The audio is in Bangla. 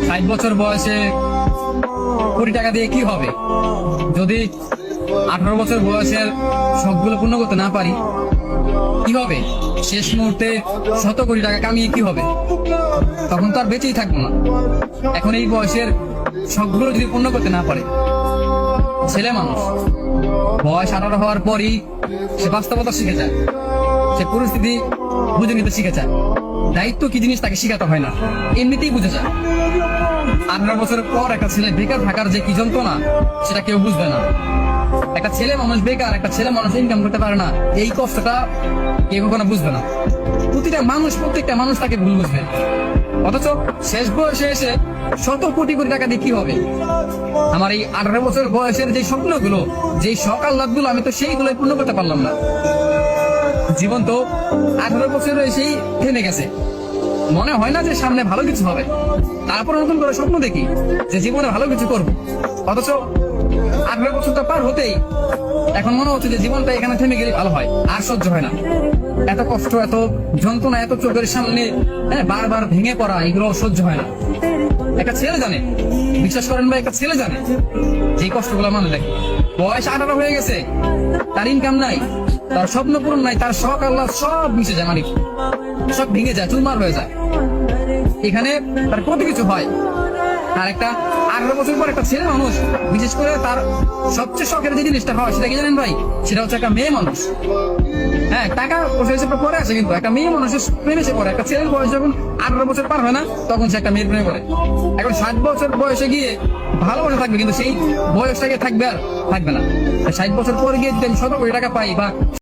60 বছর বয়সে কোটি টাকা দিয়ে কি হবে? যদি 18 বছর বয়সের সবগুলো পূর্ণ করতে না পারি কি হবে? শেষ মুহূর্তে 100 কোটি টাকা কামিয়ে কি হবে? তখন তো আর বেঁচেই থাকবো না। এখন এই বয়সের সবগুলো যদি পূর্ণ করতে না পারে, ছেলে মানুষ বয়স 18 হওয়ার পরই সে বাস্তবতা শিখে যায়, সে পরিস্থিতি বুঝে নিতে শিখে যায়। দায়িত্ব কি জিনিস তাকে শিখাতে হয় না, এমনিতেই বুঝে যায়। 18 বছরের পর একটা ছেলে বেকার থাকার যে কি যন্ত্রণা সেটা কেউ বুঝবে না। একটা ছেলে মানুষ বেকার, একটা ছেলে মানুষ ইনকাম করতে পারে না, এই কষ্টটা কেউ কখনো বুঝবে না। প্রত্যেকটা মানুষ তাকে ভুল বুঝবে। অথচ শেষ বয়সে এসে 100 কোটি টাকা দিয়ে কি হবে? আমার এই 18 বছর বয়সের যে স্বপ্নগুলো, যে শখ আহ্লাদগুলো, আমি তো সেইগুলো পূর্ণ করতে পারলাম না। জীবন তো 18 বছরে এসেই থেমে গেছে। মনে হয় না যে সামনে ভালো কিছু হবে, তারপর নতুন করে স্বপ্ন দেখি যে জীবনে ভালো কিছু করবো। অথচ 18 বছরটা পার হতেই এখন মনে হচ্ছে যে জীবনটা এখানে থেমে গেলে ভালো হয়। আর সহ্য হয় না, এত কষ্ট, এত যন্ত্রণা, এত চোখের সামনে বারবার ভেঙে পড়া, এগুলো সহ্য হয় না। একটা ছেলে জানে, বিশ্বাস করেন ভাই, একটা ছেলে জানে যে কষ্টগুলো মানুষ দেখে। বয়স 18 হয়ে গেছে, তার ইনকাম নাই, তার স্বপ্ন পূরণ নাই, তার শখ আল্লাহ সব মিশে যায়, মানে সব ভেঙে যায়, চুরমার হয়ে যায়। এখানে তার কত কিছু হয়। আর একটা 18 বছর পর একটা ছেলে মানুষ, বিশেষ করে তার সবচেয়ে শখের যে জিনিসটা হয় সেটা কি জানেন ভাই? সেটা হচ্ছে একটা মেয়ে মানুষ। হ্যাঁ, টাকা পয়সা হিসেবে পরে আসে, কিন্তু একটা মেয়ে মানুষের প্রেমে সে পড়ে। একটা ছেলের বয়স যখন 18 বছর পার হয় না, তখন সে একটা মেয়ের প্রেমে পড়ে। এখন 60 বছর বয়সে গিয়ে ভালোবাসা থাকবে, কিন্তু সেই বয়সটাকে থাকবে আর থাকবে না। 60 বছর পরে গিয়ে যদি আমি 100 কোটি টাকা পাই বা